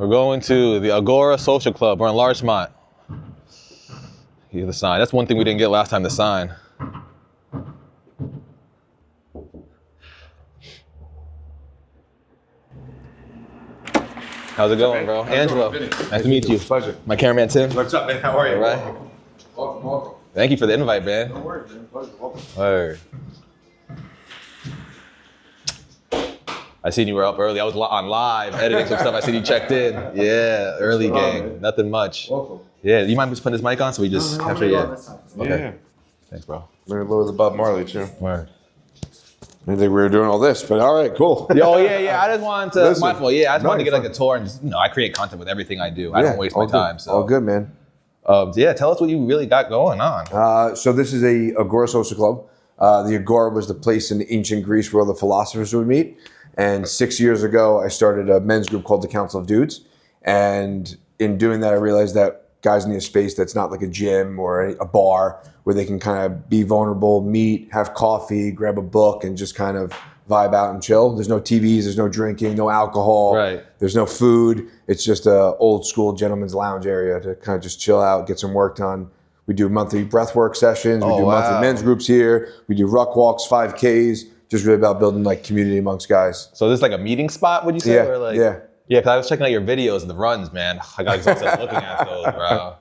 We're going to the Agora Social Club. We're in Larchmont. Here's the sign. That's one thing we didn't get last time, the sign. How's it going, bro? Angelo, nice to meet you. Pleasure. My cameraman, Tim. What's up, man? How are you? All right. Welcome. Thank you for the invite, man. No worries, man. Pleasure. Welcome. Word. I seen you were up early. I was on live editing some stuff. I seen you checked in. Yeah, early gang. Nothing much. Welcome. Yeah, you mind just putting this mic on so we just capture you? Yeah. Okay. Thanks, bro. Maybe lower the Bob Marley too. Word. I didn't think we were doing all this, but all right, cool. Oh yeah. I just wanted to. Listen, my fault. Yeah, I just wanted to get you're like a tour and just I create content with everything I do. I don't waste my time. So all good, man. Yeah, tell us what you really got going on. So this is a Agora Social Club. The Agora was the place in ancient Greece where the philosophers would meet. And 6 years ago, I started a men's group called the Council of Dudes. And in doing that, I realized that guys need a space that's not like a gym or a bar where they can kind of be vulnerable, meet, have coffee, grab a book, and just kind of vibe out and chill. There's no TVs, there's no drinking, no alcohol. Right. There's no food. It's just a old school gentleman's lounge area to kind of just chill out, get some work done. We do monthly breathwork sessions. We do monthly men's groups here. We do ruck walks, 5Ks. Just really about building like community amongst guys. So this is like a meeting spot, would you say? Yeah, or like, yeah. Yeah, because I was checking out your videos and the runs, man. I got exhausted looking at those, bro.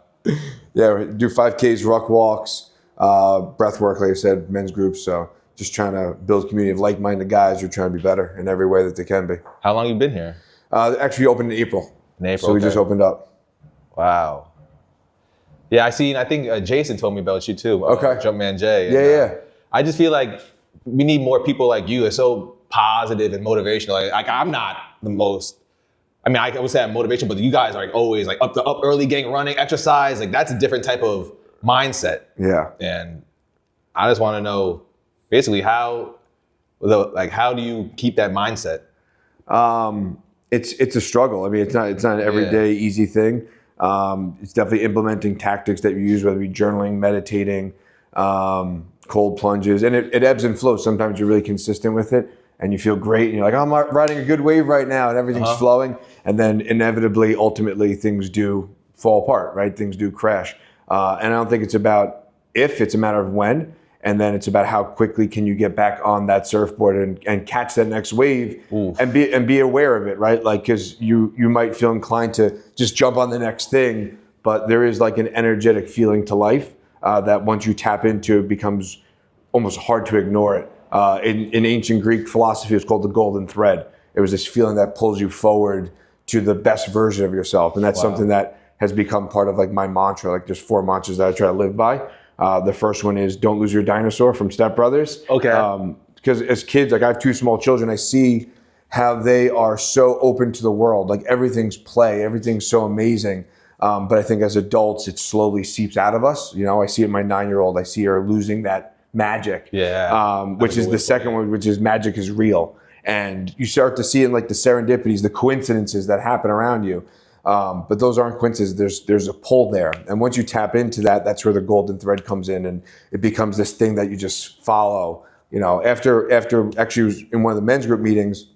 Yeah, we do 5Ks, ruck walks, breath work, like I said, men's groups. So just trying to build a community of like-minded guys who are trying to be better in every way that they can be. How long you been here? Actually opened in April. In April, So we just opened up. Wow. Yeah, I think Jason told me about you too. Okay. Jumpman Jay. Yeah. I just feel like we need more people like you. It's so positive and motivational. Like I'm not the most. I mean, I would say I'm motivation, but you guys are like always like up early gang running, exercise. Like that's a different type of mindset. Yeah. And I just want to know, basically, how do you keep that mindset? It's a struggle. I mean, it's not an everyday easy thing. It's definitely implementing tactics that you use, whether it be journaling, meditating, cold plunges, and it ebbs and flows. Sometimes you're really consistent with it and you feel great and you're like, oh, I'm riding a good wave right now and everything's flowing. And then inevitably, ultimately, things do fall apart, right? Things do crash. And I don't think it's about if, it's a matter of when. And then it's about how quickly can you get back on that surfboard and catch that next wave. Oof. and be aware of it, right? Like, because you might feel inclined to just jump on the next thing, but there is like an energetic feeling to life that once you tap into, it becomes almost hard to ignore it. In ancient Greek philosophy, it's called the golden thread. It was this feeling that pulls you forward to the best version of yourself. And that's something that has become part of like my mantra. Like there's 4 mantras that I try to live by. The first one is don't lose your dinosaur from Step Brothers. Okay. Because as kids, like I have 2 small children, I see how they are so open to the world. Like everything's play, everything's so amazing. But I think as adults, it slowly seeps out of us. You know, I see it in my 9-year-old, I see her losing that magic. Yeah. Which is the second one, which is magic is real. And you start to see in like the serendipities, the coincidences that happen around you. But those aren't coincidences. There's a pull there. And once you tap into that, that's where the golden thread comes in and it becomes this thing that you just follow. You know, after actually was in one of the men's group meetings,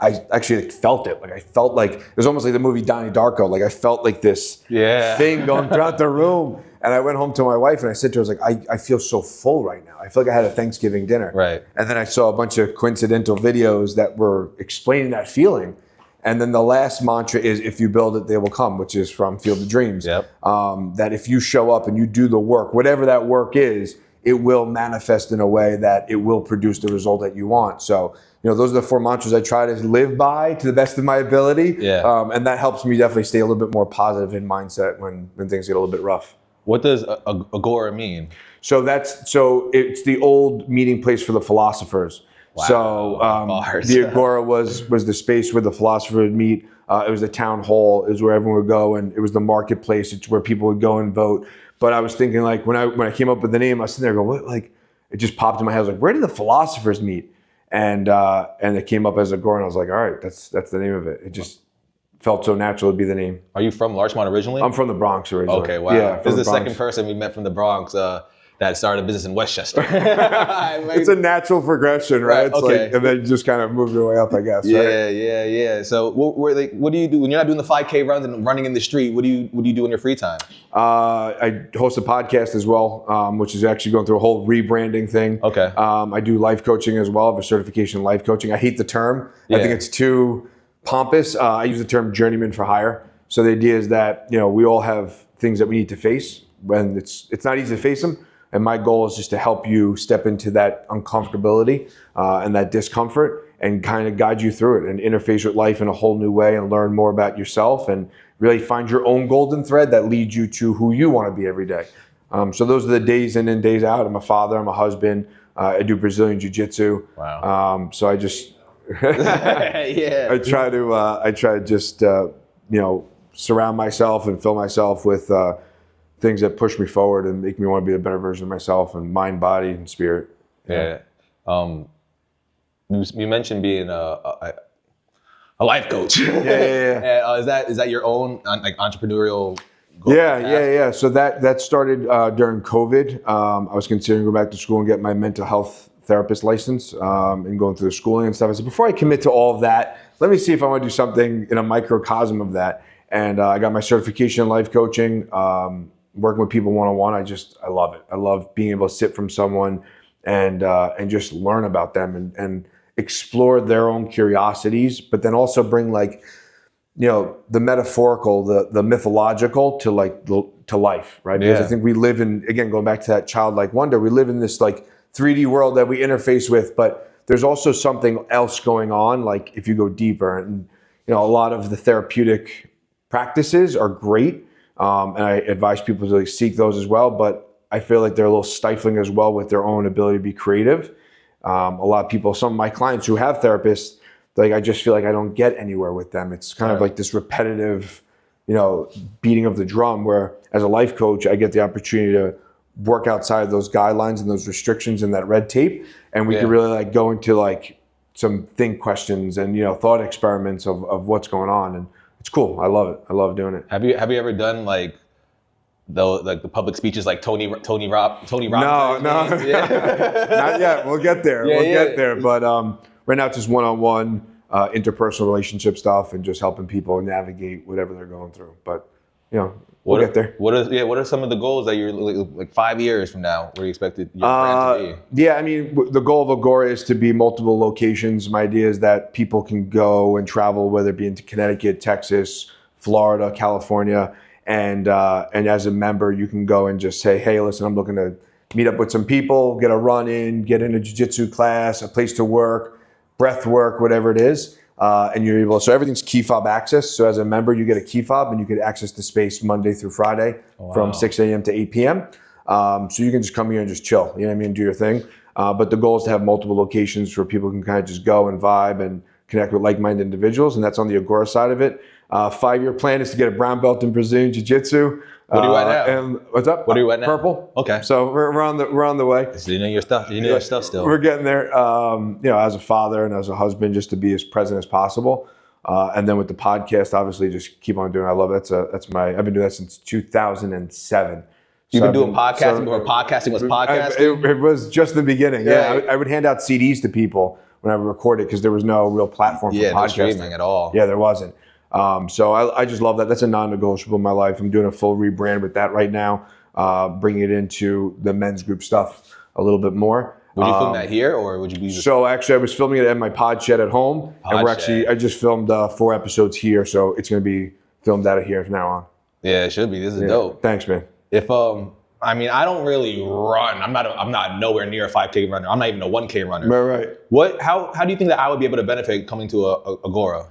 I actually felt it. Like I felt like, it was almost like the movie Donnie Darko. Like I felt like this thing going throughout the room. And I went home to my wife and I said to her, I was like, I feel so full right now. I feel like I had a Thanksgiving dinner. Right. And then I saw a bunch of coincidental videos that were explaining that feeling. And then the last mantra is, if you build it, they will come, which is from Field of Dreams. Yep. That if you show up and you do the work, whatever that work is, it will manifest in a way that it will produce the result that you want. So, you know, those are the 4 mantras I try to live by to the best of my ability. Yeah. And that helps me definitely stay a little bit more positive in mindset when things get a little bit rough. What does Agora mean? So it's the old meeting place for the philosophers. Wow. So the Agora was the space where the philosophers would meet. It was the town hall. It was where everyone would go, and it was the marketplace. It's where people would go and vote. But I was thinking, like, when I came up with the name, I was sitting there going, what? Like, it just popped in my head. I was like, where did the philosophers meet? And it came up as Agora, and I was like, all right, that's the name of it. It just felt so natural to be the name. Are you from Larchmont originally? I'm from the Bronx originally. Okay, wow. Yeah, this is the second person we met from the Bronx. that started a business in Westchester. It's a natural progression, right? It's okay. like, and then you just kind of move your way up, I guess. Right? Yeah. So, what do you do when you're not doing the 5K runs and running in the street? What do you do in your free time? I host a podcast as well, which is actually going through a whole rebranding thing. Okay. I do life coaching as well. I have a certification in life coaching. I hate the term. I think it's too pompous. I use the term journeyman for hire. So the idea is that we all have things that we need to face when it's not easy to face them. And my goal is just to help you step into that uncomfortability and that discomfort and kind of guide you through it and interface with life in a whole new way and learn more about yourself and really find your own golden thread that leads you to who you want to be every day. So those are the days in and days out. I'm a father, I'm a husband, I do Brazilian Jiu-Jitsu. Wow. So I just, yeah. I try to just, surround myself and fill myself with things that push me forward and make me want to be a better version of myself and mind, body, and spirit. Yeah. You mentioned being a life coach. Yeah. Is that your own entrepreneurial goal? Yeah. So that started during COVID. I was considering going back to school and get my mental health therapist license and going through the schooling and stuff. I said, before I commit to all of that, let me see if I want to do something in a microcosm of that. And I got my certification in life coaching. Working with people one-on-one, I love it. I love being able to sit from someone and just learn about them and explore their own curiosities, but then also bring the metaphorical, the mythological to life, right? Because I think we live in, again, going back to that childlike wonder, we live in this 3D world that we interface with, but there's also something else going on. Like if you go deeper, and a lot of the therapeutic practices are great. And I advise people to seek those as well, but I feel like they're a little stifling as well with their own ability to be creative. A lot of people, some of my clients who have therapists, I just feel like I don't get anywhere with them. It's kind of like this repetitive, beating of the drum, where as a life coach, I get the opportunity to work outside of those guidelines and those restrictions and that red tape. And we can really go into some think questions and, thought experiments of what's going on. And it's cool. I love it. I love doing it. Have you ever done the public speeches like Tony Robbins? No. Not yet. We'll get there. We'll get there. But right now it's just one-on-one interpersonal relationship stuff and just helping people navigate whatever they're going through. But we'll get there. What are some of the goals that you're 5 years from now? Where you expected your brand to be? Yeah, I mean, the goal of Agora is to be multiple locations. My idea is that people can go and travel, whether it be into Connecticut, Texas, Florida, California, and as a member, you can go and just say, hey, listen, I'm looking to meet up with some people, get a run in, get in a jiu-jitsu class, a place to work, breath work, whatever it is. And you're able, so everything's key fob access. So as a member, you get a key fob and you can access the space Monday through Friday from 6 a.m. to 8 p.m. So you can just come here and just chill, do your thing. But the goal is to have multiple locations where people can kind of just go and vibe and connect with like-minded individuals. And that's on the Agora side of it. 5-year plan is to get a brown belt in Brazilian Jiu-Jitsu. What are you at now? And what's up? What are you at now? Purple. Okay. So we're on the way. So you know your stuff. You know your stuff still. We're getting there. As a father and as a husband, just to be as present as possible. And then with the podcast, obviously, just keep on doing it. I love it. I've been doing that since 2007. You've been doing podcasting before podcasting was podcasting? It was just the beginning. Yeah. I would hand out CDs to people when I would record it because there was no real platform for podcasting. No streaming at all. Yeah, there wasn't. So I just love that. That's a non-negotiable in my life. I'm doing a full rebrand with that right now, bringing it into the men's group stuff a little bit more. Would you film that here, or would you be? So actually, I was filming it at my pod shed at home, and I just filmed 4 episodes here, so it's going to be filmed out of here from now on. Yeah, it should be. This is dope. Thanks, man. If I don't really run. I'm not nowhere near a 5K runner. I'm not even a 1K runner. Right. How do you think that I would be able to benefit coming to Agora?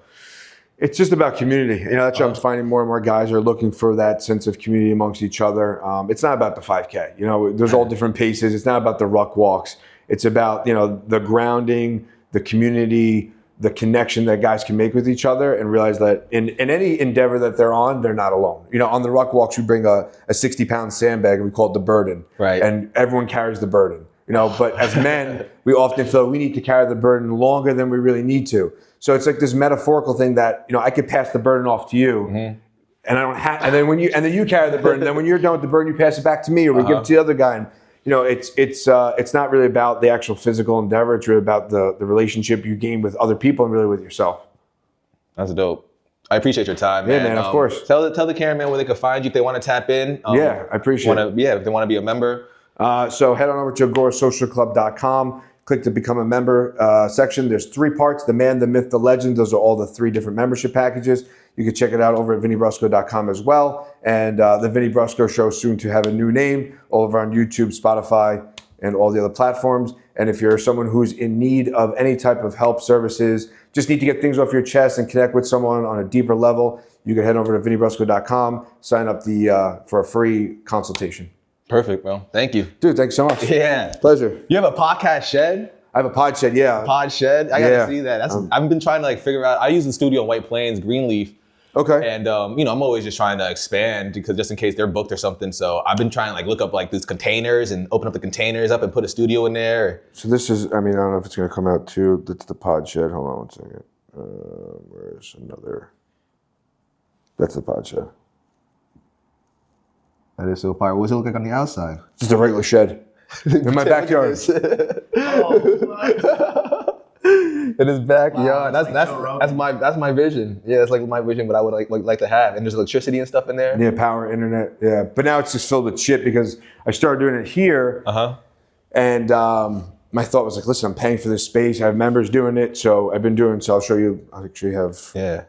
It's just about community. That's what I'm finding more and more guys are looking for that sense of community amongst each other. It's not about the 5K. There's all different paces. It's not about the ruck walks. It's about, the grounding, the community, the connection that guys can make with each other and realize that in any endeavor that they're on, they're not alone. On the ruck walks, we bring a 60-pound sandbag and we call it the burden. Right. And everyone carries the burden. But as men, we often feel we need to carry the burden longer than we really need to. So it's like this metaphorical thing that, I could pass the burden off to you, and I don't have, and then you carry the burden. Then when you're done with the burden, you pass it back to me, or we give it to the other guy. And it's not really about the actual physical endeavor. It's really about the relationship you gain with other people and really with yourself. That's dope. I appreciate your time, man. Yeah, man, of course. Tell the cameraman where they can find you if they want to tap in. Yeah, I appreciate it. Yeah, if they want to be a member. So head on over to agorasocialclub.com. Click the Become a Member section. There's 3 parts: the man, the myth, the legend. Those are all the 3 different membership packages. You can check it out over at VinnyBrusco.com as well. And the Vinny Brusco Show soon to have a new name, all over on YouTube, Spotify, and all the other platforms. And if you're someone who's in need of any type of help, services, just need to get things off your chest and connect with someone on a deeper level, you can head over to VinnyBrusco.com, sign up for a free consultation. Perfect, bro. Thank you. Dude, thanks so much. Yeah. Pleasure. You have a podcast shed? I have a pod shed, yeah. Pod shed? I gotta see that. I've been trying to figure out. I use the studio in White Plains, Greenleaf. Okay. And I'm always just trying to expand because just in case they're booked or something. So I've been trying to look up these containers and open up the containers up and put a studio in there. So this is, I don't know if it's gonna come out too. That's the pod shed. Hold on one second. Where's another? That's the pod shed. That is so fire. What does it look like on the outside? Just a regular shed in my backyard. In his backyard. Wow, that's my vision. Yeah, that's my vision. What I would like to have. And there's electricity and stuff in there. Yeah, power, internet. Yeah, but now it's just filled with shit because I started doing it here. And my thought was listen, I'm paying for this space. I have members doing it, so I've been doing. So I'll show you. I actually have. Yeah.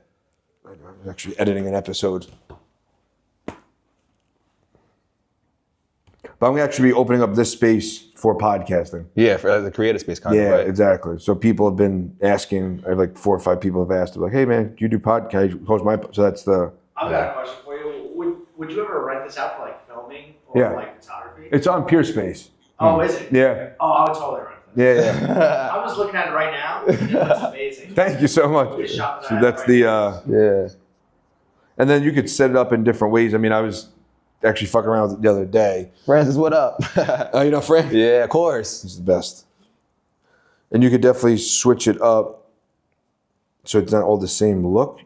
I'm actually editing an episode. But I'm going to actually be opening up this space for podcasting. Yeah, for the creative space kind of. Yeah, right? exactly. So people have been asking, I have 4 or 5 people have asked, hey man, do you do podcast? Can I host my, so that's the. I've got a question for you. Would you ever rent this out for filming or photography? It's on PeerSpace. Oh, is it? Yeah. Oh, I would totally rent this. Yeah. I'm just looking at it right now. It looks amazing. Thank you so much. We shot So that that's right the, and then you could set it up in different ways. I mean, I was actually fucking around with it the other day. Francis, what up? Oh, you know Fran? Yeah, of course. He's the best. And you could definitely switch it up so it's not all the same look,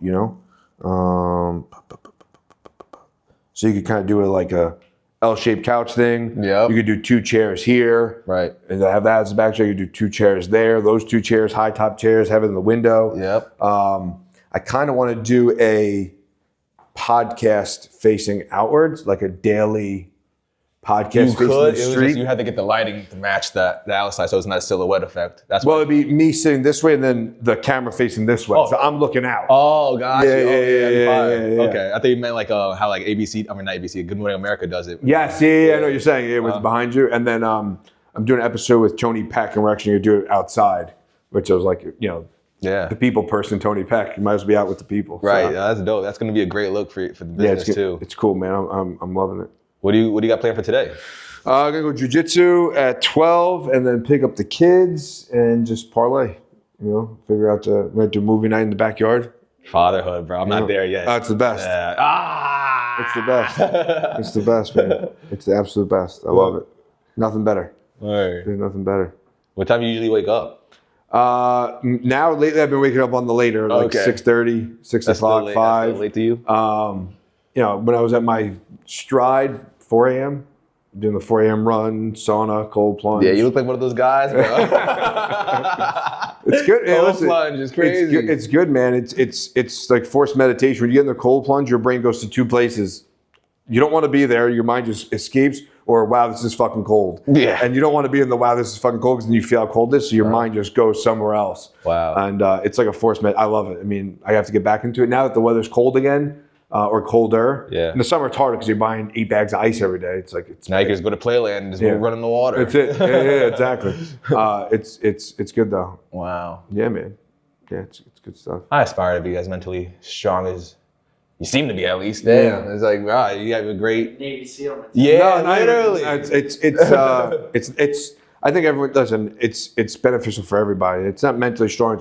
So you could kind of do it like a L-shaped couch thing. Yep. You could do 2 chairs here. Right. And have that as a back chair. You could do 2 chairs there. Those 2 chairs, high top chairs, have it in the window. Yep. I kind of want to do a podcast facing outwards, like a daily podcast You facing could. the It was street. just, you had to get the lighting to match the outside, so it's not a silhouette effect. That's Well, why. it'd be me sitting this way and then the camera facing this way. Oh. So I'm looking out. Oh, gotcha. Yeah, That'd be fire. yeah. Okay, I think you meant how ABC. I mean, not ABC. Good Morning America does it. Yes, yeah, I know what you're saying. Yeah, with behind you. And then I'm doing an episode with Tony Peck, and we're actually going to do it outside, which I was like, Yeah. the people person, Tony Peck. You might as well be out with the people. Right. So, Yeah, that's dope. That's going to be a great look for the yeah, business too. it's cool, man. I'm loving it. What do you got planned for today? I'm going to go jiu-jitsu at 12 and then pick up the kids and just parlay. Figure out we're going to do movie night in the backyard. Fatherhood, bro. I'm not there yet. It's the best. It's the best. It's the best, man. It's the absolute best. I love it. Nothing better. Word. There's nothing better. What time do you usually wake up? Now lately I've been waking up on the later, like Okay. 6:30, 6 That's o'clock, still late. 5. That's still late to you? When I was at my stride, 4 a.m., doing the 4 a.m. run, sauna, cold plunge. Yeah, you look like one of those guys, bro. It's good. Cold plunge is crazy. It's good, man. It's like forced meditation. When you get in the cold plunge, your brain goes to 2 places. You don't want to be there. Your mind just escapes. Or, wow, this is fucking cold. Yeah. And you don't want to be in the, wow, this is fucking cold, because then you feel how cold it is, so your mind just goes somewhere else. Wow. And it's like a forced I love it. I mean, I have to get back into it. Now that the weather's cold again, or colder. Yeah. In the summer, it's harder because you're buying 8 bags of ice every day. It's Now you can just go to Playland and just run in the water. That's it. Yeah, exactly. It's good, though. Wow. Yeah, man. Yeah, it's good stuff. I aspire to be as mentally strong as you seem to be, at least. Yeah. Damn. It's like, wow, you have a great. Navy SEAL. Yeah, No, literally. It's I think everyone listen, it's beneficial for everybody. It's not mentally strong,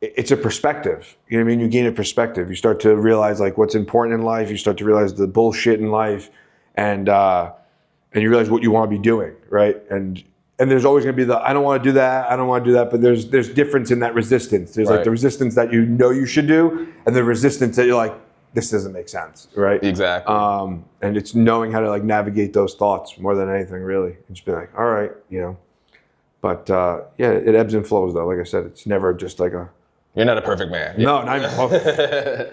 it's a perspective. You know what I mean? You gain a perspective. You start to realize what's important in life. You start to realize the bullshit in life, and you realize what you want to be doing, right? And there's always going to be I don't want to do that, I don't want to do that, but there's difference in that resistance. There's Right. the resistance that you should do, and the resistance that you're like, this doesn't make sense, right? Exactly. And it's knowing how to like navigate those thoughts more than anything, really. And just be like, all right, you know. But yeah, it ebbs and flows though. Like I said, it's never just like a. You're not a perfect man. No, not even close.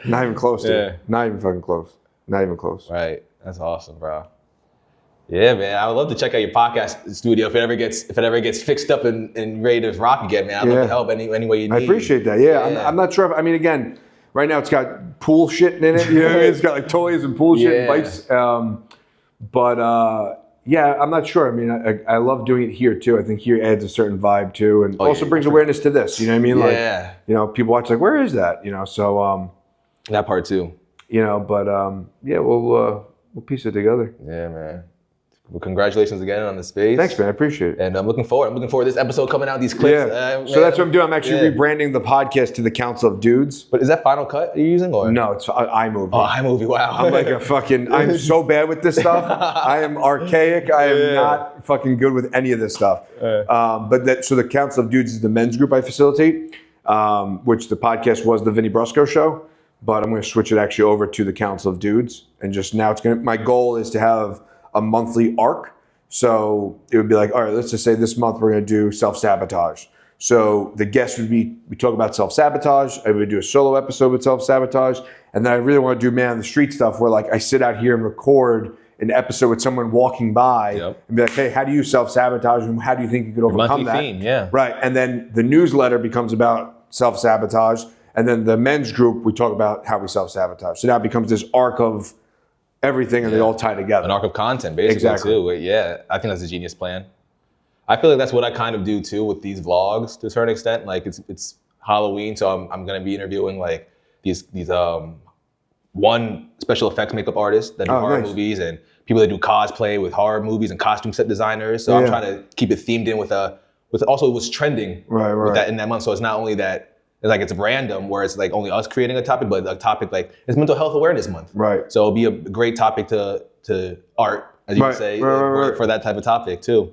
Not even close to Yeah. it. Not even fucking close. Not even close. Right. That's awesome, bro. Yeah, man. I would love to check out your podcast studio if it ever gets fixed up and ready to rock again, man. I'd love to help any way you need. I appreciate that. Yeah, Yeah. I'm not sure. I mean, again, right now it's got pool shit in it. You know what I mean? It's got like toys and pool shit and Yeah. bikes. Yeah, I'm not sure. I mean, I love doing it here too. I think here adds a certain vibe too, and also yeah. brings awareness to this. You know what I mean? Like, Yeah. you know, people watch like, where is that? You know, so That part too. you know, but yeah, we'll piece it together. Yeah, man. Well, congratulations again on the space. Thanks, man. I appreciate it. And I'm looking forward to this episode coming out, these clips. Yeah. Man. So that's what I'm doing. I'm actually Yeah. rebranding the podcast to the Council of Dudes. But is that Final Cut you're using or? No, it's iMovie. Oh, iMovie, wow. I'm like I'm so bad with this stuff. I am archaic. I am not fucking good with any of this stuff. So the Council of Dudes is the men's group I facilitate, which the podcast was the Vinny Brusco show. But I'm going to switch it actually over to the Council of Dudes. And just now my goal is to have a monthly arc. So it would be like, all right, let's just say this month we're going to do self-sabotage. So the guest would be, we talk about self-sabotage. I would do a solo episode with self-sabotage. And then I really want to do man on the street stuff where like I sit out here and record an episode with someone walking by and be like, hey, how do you self-sabotage and how do you think you could overcome Monthly that? theme, yeah. Right. And then the newsletter becomes about self-sabotage. And then the men's group, we talk about how we self-sabotage. So now it becomes this arc of everything and they all tie together. An arc of content, basically, Exactly. too. Yeah, I think that's a genius plan. I feel like that's what I kind of do, too, with these vlogs, to a certain extent. Like, it's Halloween, so I'm going to be interviewing, like, these one special effects makeup artist that do horror nice. movies and people that do cosplay with horror movies and costume set designers. So I'm trying to keep it themed in with also what's trending with that in that month. So it's not only that like it's random where it's like only us creating a topic, but a topic like it's Mental Health Awareness Month. Right. So it'll be a great topic to art, as you would say, for that type of topic too.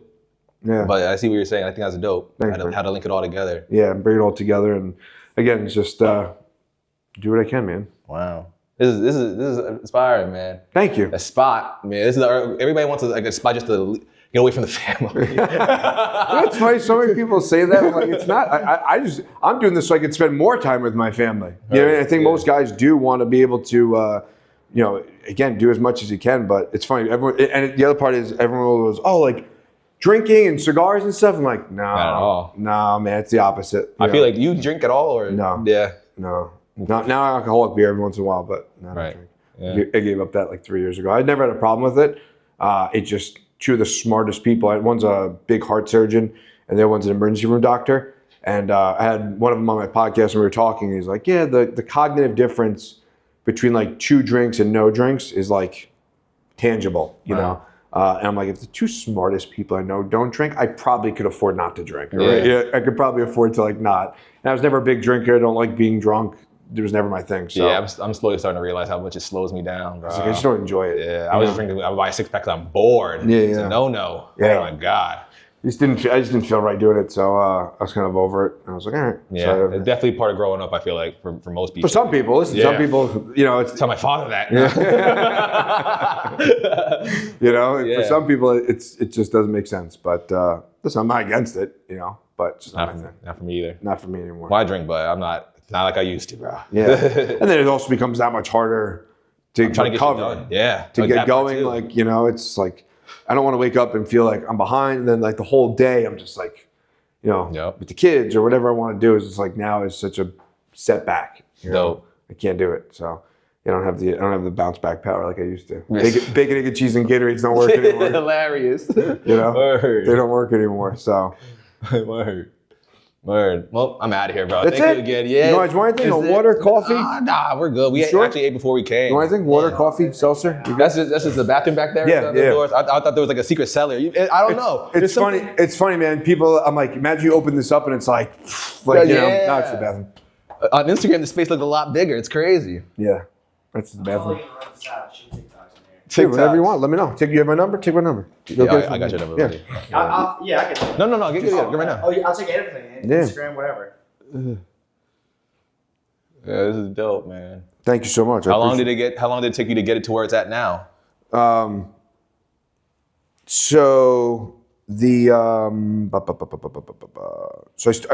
Yeah. But I see what you're saying. I think that's dope. Thanks, How to link it all together. Yeah, bring it all together. And again, it's just do what I can, man. Wow. This is inspiring, man. Thank you. A spot, man. This is everybody wants a spot just to get away from the family. It's funny. So many people say that. I'm like, it's not. I'm doing this so I can spend more time with my family. You know, I think most guys do want to be able to, you know, again, do as much as you can. But it's funny. Everyone, and the other part is everyone goes, oh, like drinking and cigars and stuff. I'm like, no, Not at all. No, man, it's the opposite. I feel like you drink at all, or No. Yeah. no. Now alcoholic beer every once in a while, but not Right. drink. Yeah. I gave up that like 3 years ago. I never had a problem with it. It just two of the smartest people. One's a big heart surgeon, and the other one's an emergency room doctor. And I had one of them on my podcast, and we were talking. And he's like, "Yeah, the cognitive difference between like 2 drinks and no drinks is like tangible, you know." And I'm like, if the 2 smartest people I know don't drink, I probably could afford not to drink. Right? Yeah, I could probably afford to like not. And I was never a big drinker. I don't like being drunk. It was never my thing. So Yeah, I'm slowly starting to realize how much it slows me down, bro. I just don't enjoy it. Yeah, I was drinking. I would buy a 6-pack because I'm bored. Yeah, It's yeah. a no. Yeah. Oh my god. I just didn't feel right doing it. So I was kind of over it. I was like, all right. Yeah, So, it's definitely part of growing up. I feel like for most people. for some people, listen, Yeah. some people, you know, it's Tell my father that. you know, Yeah. for some people, it just doesn't make sense. But listen, I'm not against it, you know, but it's just not my thing. Not for me either. Not for me anymore. Well, I drink, but I'm not. It's not like I used to, bro. Yeah, and then it also becomes that much harder to Trying to get shit recover, done. Yeah. to Like get that part going. too. Like, you know, it's like I don't want to wake up and feel like I'm behind, and then like the whole day I'm just like, you know, Yep. with the kids or whatever I want to do is just like now is such a setback. You know? Dope. I can't do it. So I don't have the bounce back power like I used to. Bacon, egg, and cheese, and Gatorades don't work anymore. Hilarious. You know, Word. they don't work anymore. So Word. Well, I'm out of here, bro. That's Thank it? you again. Yeah. You guys want anything? Is A it? water, coffee? Nah, we're good. We sure? actually ate before we came. you want anything? Water, coffee, seltzer? You That's just the bathroom back there. Yeah, the yeah. Doors. I thought there was like a secret cellar. I don't know. It's There's funny. something- It's funny, man. People, I'm like, imagine you open this up and it's like you know, Yeah. now it's the bathroom. On Instagram, the space looked a lot bigger. It's crazy. Yeah, that's the I'll bathroom. even run this out. Shoot TikToks in here. Hey, whatever TikToks. you want. Let me know. You have my number? Take my number. Go Yeah, get it I from got me. your number Yeah. already. Yeah, I can. No. Get right now. Oh, yeah, I'll take anything. Yeah. Instagram, whatever. Yeah, this is dope, man. Thank you so much. How long did it take you to get it to where it's at now? So the I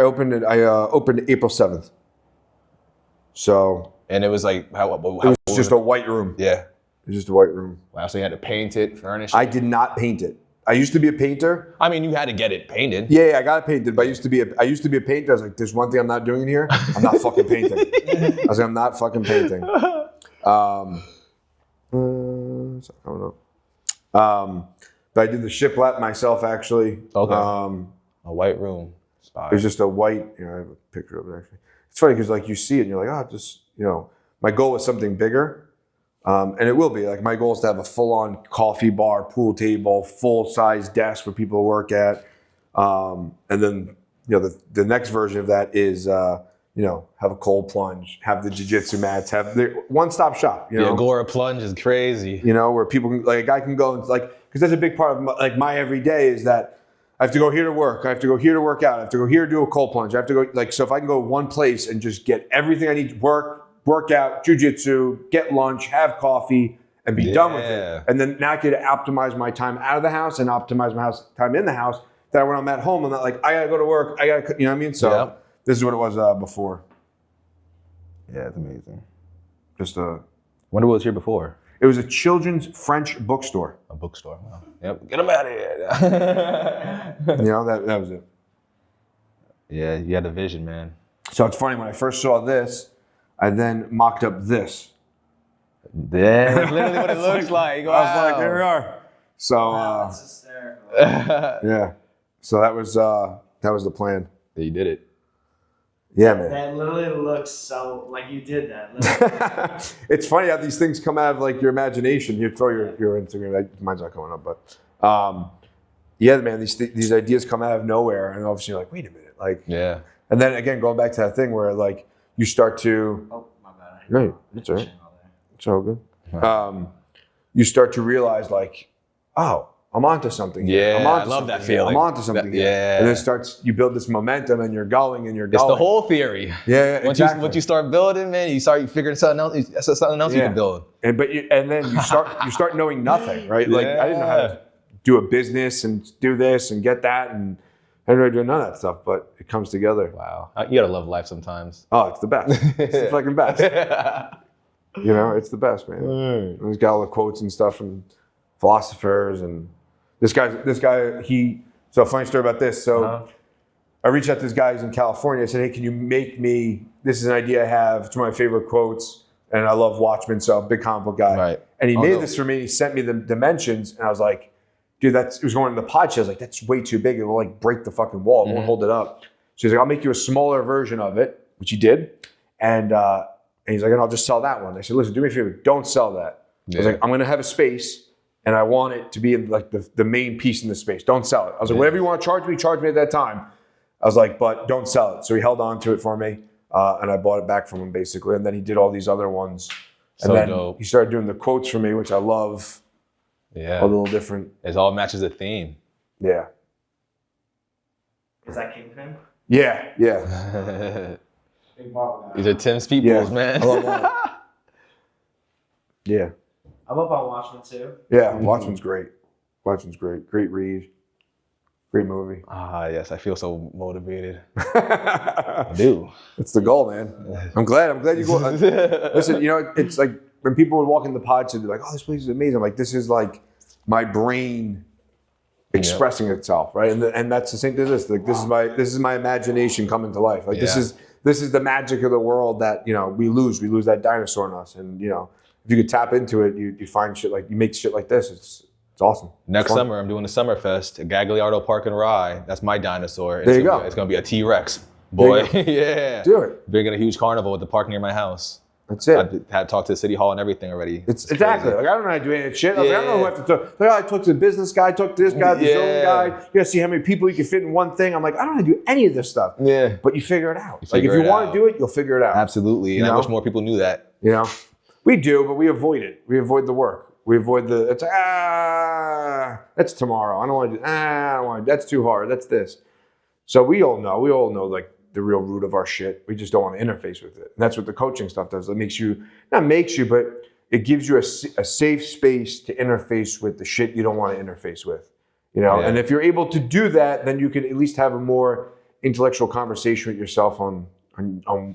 opened it. I opened April 7th. So And it was like it was just a white room. yeah. It was just a white room. Wow, so you had to paint it, furnish it. I did not paint it. I used to be a painter. I mean, you had to get it painted. Yeah, I got it painted. But I used to be a painter. I was like, there's one thing I'm not doing in here. I'm not fucking painting. I was like, I'm not fucking painting. I don't know. But I did the shiplap myself, actually. Okay. A white room. It was just a white. I have a picture of it actually. It's funny because like you see it and you're like, oh, just my goal was something bigger, and it will be. Like my goal is to have a full-on coffee bar, pool table, full-size desk for people to work at, and then the next version of that is have a cold plunge, have the jiu-jitsu mats, have the one-stop shop. The Agora plunge is crazy. Where people can, like a guy can go and because that's a big part of my everyday is that I have to go here to work. I have to go here to work out. I have to go here to do a cold plunge. I have to go so if I can go one place and just get everything I need to work out, jiu-jitsu, get lunch, have coffee, and be done with it. And then now I can optimize my time out of the house and optimize my time in the house. That when I'm at home, I'm not like, I gotta go to work. I gotta, you know what I mean? So this is what it was before. Yeah, it's amazing. Just Wonder what was here before. It was a children's French bookstore. A bookstore. Wow. Yep. Get them out of here. That was it. Yeah, you had a vision, man. So it's funny, when I first saw this, I then mocked up this. Yeah, that's literally what it looks like. Wow. I was like, there we are. So That's hysterical. yeah. So that was the plan. You did it. Yeah, man. That literally looks so like you did that. Literally. It's funny how these things come out of like your imagination. You throw your Instagram. Mine's not coming up, but yeah, man. These ideas come out of nowhere, and obviously you're like, wait a minute, like Yeah. And then again, going back to that thing where like you start to Oh, my bad. Right, that's all right. It's all good. You start to realize like, oh, I'm onto something here. Yeah, I'm onto I love that something here. feeling. I'm onto something here. Yeah. And then you build this momentum and you're going and you're going. It's the whole theory. Yeah, Once exactly. you start building, man, you figuring something else. That's something else you can build. And then you start knowing nothing, right? Like I didn't know how to do a business and do this and get that, and I didn't really do none of that stuff, but it comes together. Wow. You gotta love life sometimes. Oh, it's the best. It's the fucking best. It's the best, man. And he's got all the quotes and stuff from philosophers, and this guy, so a funny story about this. So I reached out to this guy who's in California. I said, hey, can you make me, this is an idea I have. It's one of my favorite quotes. And I love Watchmen, so I'm a big comic book guy. Right. And he made this for me. He sent me the dimensions. And I was like, dude, it was going in the pod. I was like, that's way too big. It will like break the fucking wall. It won't hold it up. So he's like, I'll make you a smaller version of it, which he did. And he's like, and I'll just sell that one. I said, listen, do me a favor. Don't sell that. I was like, I'm going to have a space. And I want it to be like the main piece in the space. Don't sell it. I was like, whatever you want to charge me at that time. I was like, but don't sell it. So he held on to it for me. And I bought it back from him basically. And then he did all these other ones. And then dope. He started doing the quotes for me, which I love. Yeah. A little different. It all matches the theme. Yeah. Is that Kingpin? Yeah. Yeah. Big Marvel guy. These are Tim's peoples, Yeah. man. I love that. Yeah. I'm up on Watchmen too. Yeah. Watchmen's great. Watchmen's great. Great read. Great movie. Ah, yes. I feel so motivated. I do. It's the goal, man. I'm glad you go. Listen, it's like when people would walk in the pod, they'd be like, "Oh, this place is amazing." I'm like, this is like my brain expressing itself, right? And that's the same thing as this. Like, this is my imagination coming to life. Like this is the magic of the world that we lose. We lose that dinosaur in us, and if you could tap into it, you find shit like you make shit like this. It's awesome. Next summer, I'm doing the Summerfest at Gagliardo Park and Rye. That's my dinosaur. There you go. It's gonna be a T-Rex, boy. Yeah. Do it. Bringing a huge carnival at the park near my house. That's it. I had talked to the city hall and everything already. It's exactly. Like I don't know how to do any of that shit. I don't know who I have to talk. Like, I talked to the business guy, I talked to this guy, the zone guy. You gotta see how many people you can fit in one thing. I'm like, I don't know how to do any of this stuff. Yeah. But you figure it out. Like if figure you it want out. to do it, you'll figure it out. Absolutely. And I wish more people knew that. We do, but we avoid it. We avoid the work. We avoid it's that's tomorrow. I don't want to do I don't want to, that's too hard. That's this. So we all know like the real root of our shit. We just don't want to interface with it. And that's what the coaching stuff does. It makes you, not makes you, but it gives you a safe space to interface with the shit you don't want to interface with. You know, and if you're able to do that, then you can at least have a more intellectual conversation with yourself on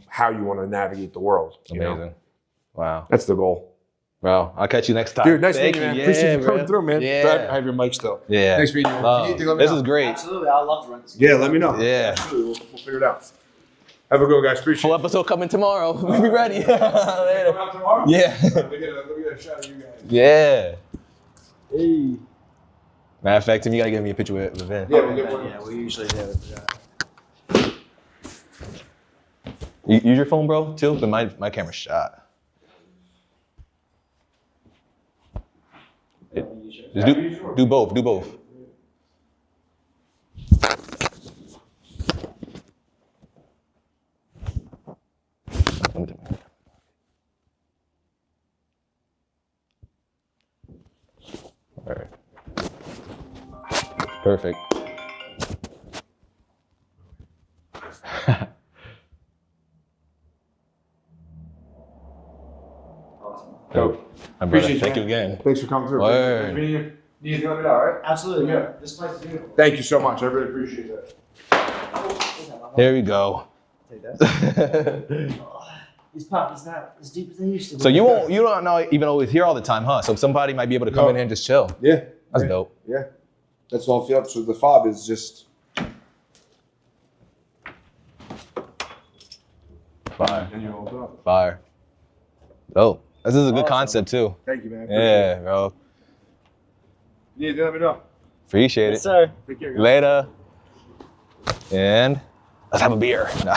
how you want to navigate the world. Amazing. You know? Wow. That's the goal. Bro, I'll catch you next time. Dude, nice Thank meeting you, man. Yeah, Appreciate you coming bro. through, man. Yeah. Glad I have your mic still. Yeah. Nice meeting you, man. Love. If you need to, let me This know. is great. Absolutely, I'd love to run this. Yeah, let me know. Yeah. Absolutely. We'll figure it out. Have a good one, guys. Appreciate Full it. episode coming tomorrow. Be ready. Later. Come out tomorrow? Yeah. Let me get a shot of you guys. Yeah. Hey. Matter of fact, Tim, you gotta give me a picture with Vin. Yeah, we'll get one. Yeah, we usually do. Use your phone, bro, too. But my camera's shot. Just do both. Do both. All right. Perfect. Awesome. Dope. My brother. Appreciate you, Thank you man. again. Thanks for coming through. Word. Nice meeting you. Need anything, let me know, all right? Absolutely, Yeah. man. This place is beautiful. Thank you so much. I really appreciate that. Here we go. Take that. These puppies not as deep as they used to be. So you don't know even always here all the time, huh? So somebody might be able to come No. in here and just chill. Yeah. That's yeah. dope. Yeah. That's all I feel. So the fob is just Fire. and you hold up. Fire. Dope. This is a good Awesome. concept too. Thank you, man. Appreciate Yeah, bro. it. Need anything, let me know. Appreciate Yes, it. sir. Take care, guys. Later. And let's have a beer. Nah.